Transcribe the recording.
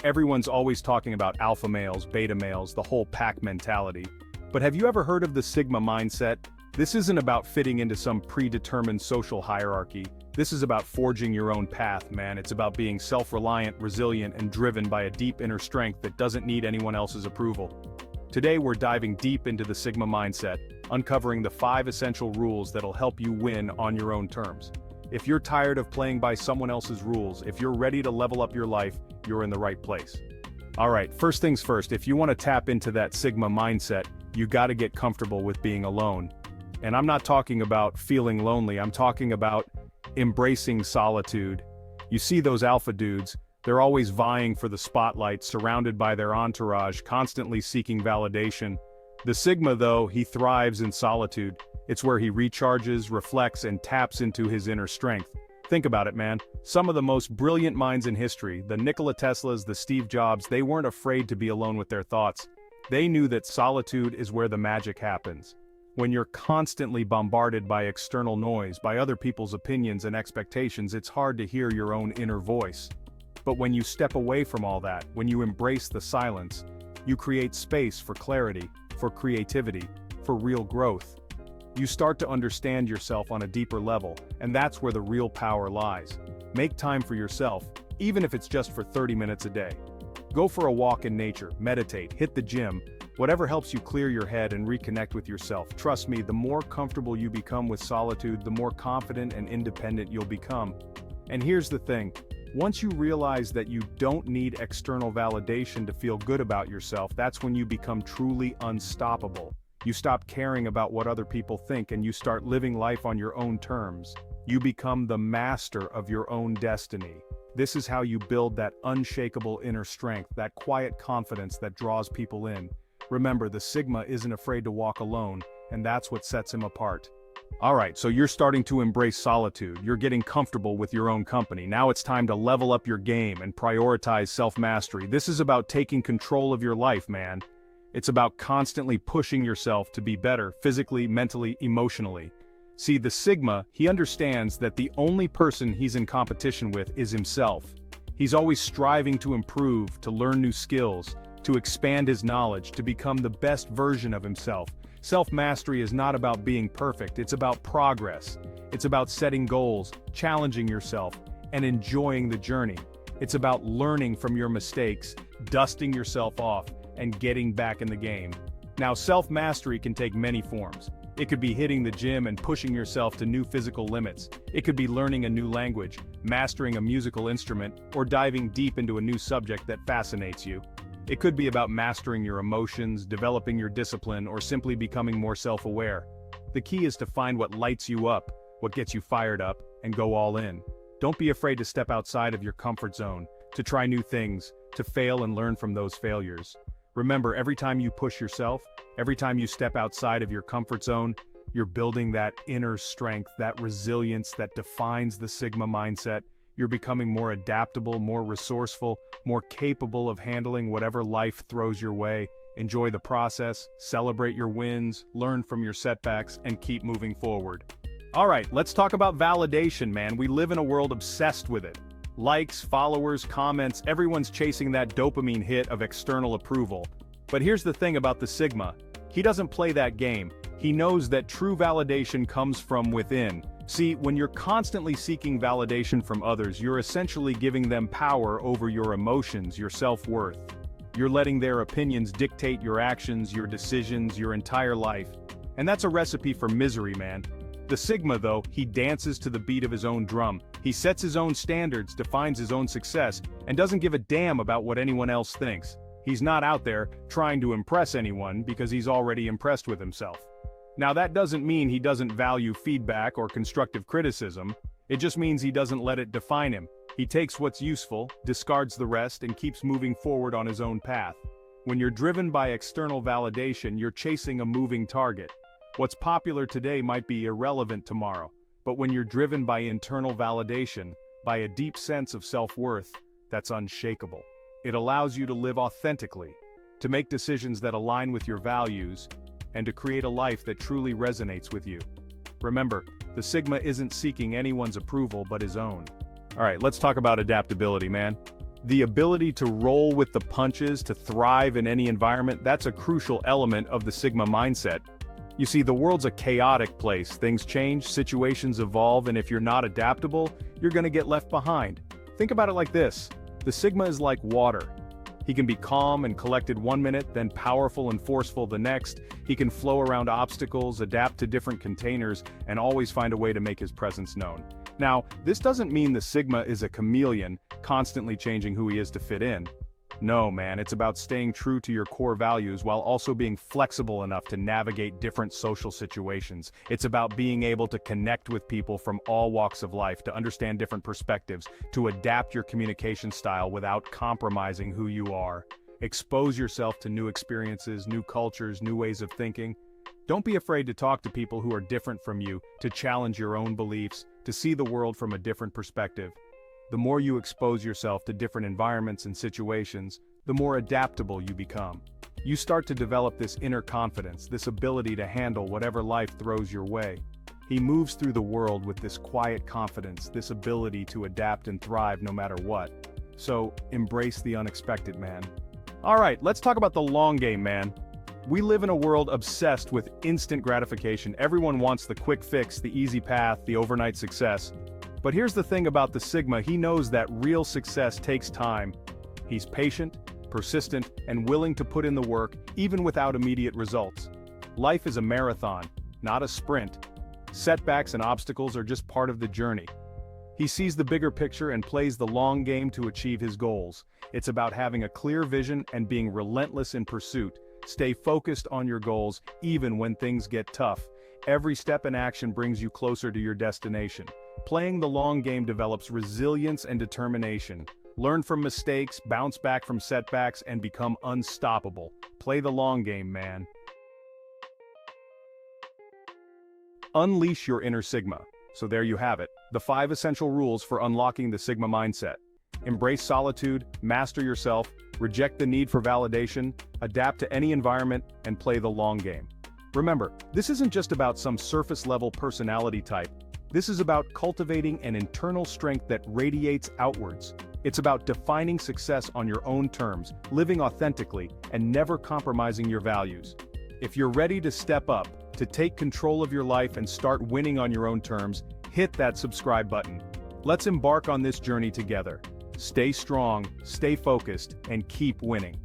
Everyone's always talking about alpha males, beta males, the whole pack mentality. But have you ever heard of the Sigma mindset? This isn't about fitting into some predetermined social hierarchy. This is about forging your own path, man. It's about being self-reliant, resilient, and driven by a deep inner strength that doesn't need anyone else's approval. Today we're diving deep into the Sigma mindset, uncovering the 5 essential rules that'll help you win on your own terms. If you're tired of playing by someone else's rules, if you're ready to level up your life, you're in the right place. Alright, first things first, if you want to tap into that Sigma mindset, you gotta get comfortable with being alone. And I'm not talking about feeling lonely, I'm talking about embracing solitude. You see those alpha dudes, they're always vying for the spotlight, surrounded by their entourage, constantly seeking validation. The Sigma, though, he thrives in solitude. It's where he recharges, reflects, and taps into his inner strength. Think about it, man. Some of the most brilliant minds in history, the Nikola Teslas, the Steve Jobs, they weren't afraid to be alone with their thoughts. They knew that solitude is where the magic happens. When you're constantly bombarded by external noise, by other people's opinions and expectations, it's hard to hear your own inner voice. But when you step away from all that, when you embrace the silence, you create space for clarity, for creativity, for real growth. You start to understand yourself on a deeper level, and that's where the real power lies. Make time for yourself, even if it's just for 30 minutes a day. Go for a walk in nature, meditate, hit the gym, whatever helps you clear your head and reconnect with yourself. Trust me, the more comfortable you become with solitude, the more confident and independent you'll become. And here's the thing. Once you realize that you don't need external validation to feel good about yourself, that's when you become truly unstoppable. You stop caring about what other people think and you start living life on your own terms. You become the master of your own destiny. This is how you build that unshakable inner strength, that quiet confidence that draws people in. Remember, the Sigma isn't afraid to walk alone, and that's what sets him apart. Alright, so you're starting to embrace solitude, you're getting comfortable with your own company. Now it's time to level up your game and prioritize self-mastery. This is about taking control of your life, man. It's about constantly pushing yourself to be better, physically, mentally, emotionally. See, the Sigma, he understands that the only person he's in competition with is himself. He's always striving to improve, to learn new skills, to expand his knowledge, to become the best version of himself. Self-mastery is not about being perfect, it's about progress. It's about setting goals, challenging yourself, and enjoying the journey. It's about learning from your mistakes, dusting yourself off, and getting back in the game. Now, self-mastery can take many forms. It could be hitting the gym and pushing yourself to new physical limits. It could be learning a new language, mastering a musical instrument, or diving deep into a new subject that fascinates you. It could be about mastering your emotions, developing your discipline, or simply becoming more self-aware. The key is to find what lights you up, what gets you fired up, and go all in. Don't be afraid to step outside of your comfort zone, to try new things, to fail and learn from those failures. Remember, every time you push yourself, every time you step outside of your comfort zone, you're building that inner strength, that resilience that defines the Sigma mindset. You're becoming more adaptable, more resourceful, more capable of handling whatever life throws your way. Enjoy the process, celebrate your wins, learn from your setbacks, and keep moving forward. Alright, let's talk about validation, man. We live in a world obsessed with it. Likes, followers, comments, everyone's chasing that dopamine hit of external approval. But here's the thing about the Sigma. He doesn't play that game. He knows that true validation comes from within. See, when you're constantly seeking validation from others, you're essentially giving them power over your emotions, your self-worth. You're letting their opinions dictate your actions, your decisions, your entire life. And that's a recipe for misery, man. The Sigma, though, he dances to the beat of his own drum. He sets his own standards, defines his own success, and doesn't give a damn about what anyone else thinks. He's not out there trying to impress anyone because he's already impressed with himself. Now, that doesn't mean he doesn't value feedback or constructive criticism. It just means he doesn't let it define him. He takes what's useful, discards the rest, and keeps moving forward on his own path. When you're driven by external validation, you're chasing a moving target. What's popular today might be irrelevant tomorrow, but when you're driven by internal validation, by a deep sense of self-worth, that's unshakable. It allows you to live authentically, to make decisions that align with your values, and to create a life that truly resonates with you. Remember, the Sigma isn't seeking anyone's approval but his own. Alright, let's talk about adaptability, man. The ability to roll with the punches, to thrive in any environment, that's a crucial element of the Sigma mindset. You see, the world's a chaotic place. Things change, situations evolve, and if you're not adaptable, you're gonna get left behind. Think about it like this. The Sigma is like water. He can be calm and collected one minute, then powerful and forceful the next. He can flow around obstacles, adapt to different containers, and always find a way to make his presence known. Now, this doesn't mean the Sigma is a chameleon, constantly changing who he is to fit in. No, man, it's about staying true to your core values while also being flexible enough to navigate different social situations. It's about being able to connect with people from all walks of life, to understand different perspectives, to adapt your communication style without compromising who you are. Expose yourself to new experiences, new cultures, new ways of thinking. Don't be afraid to talk to people who are different from you, to challenge your own beliefs, to see the world from a different perspective. The more you expose yourself to different environments and situations, the more adaptable you become. You start to develop this inner confidence, this ability to handle whatever life throws your way. He moves through the world with this quiet confidence, this ability to adapt and thrive no matter what. So, embrace the unexpected, man. Alright, let's talk about the long game, man. We live in a world obsessed with instant gratification. Everyone wants the quick fix, the easy path, the overnight success. But here's the thing about the Sigma, he knows that real success takes time. He's patient, persistent, and willing to put in the work, even without immediate results. Life is a marathon, not a sprint. Setbacks and obstacles are just part of the journey. He sees the bigger picture and plays the long game to achieve his goals. It's about having a clear vision and being relentless in pursuit. Stay focused on your goals, even when things get tough. Every step in action brings you closer to your destination. Playing the long game develops resilience and determination. Learn from mistakes, bounce back from setbacks, and become unstoppable. Play the long game, man. Unleash your inner Sigma. So there you have it, the 5 essential rules for unlocking the Sigma mindset. Embrace solitude, master yourself, reject the need for validation, adapt to any environment, and play the long game. Remember, this isn't just about some surface-level personality type. This is about cultivating an internal strength that radiates outwards. It's about defining success on your own terms, living authentically, and never compromising your values. If you're ready to step up, to take control of your life and start winning on your own terms, hit that subscribe button. Let's embark on this journey together. Stay strong, stay focused, and keep winning.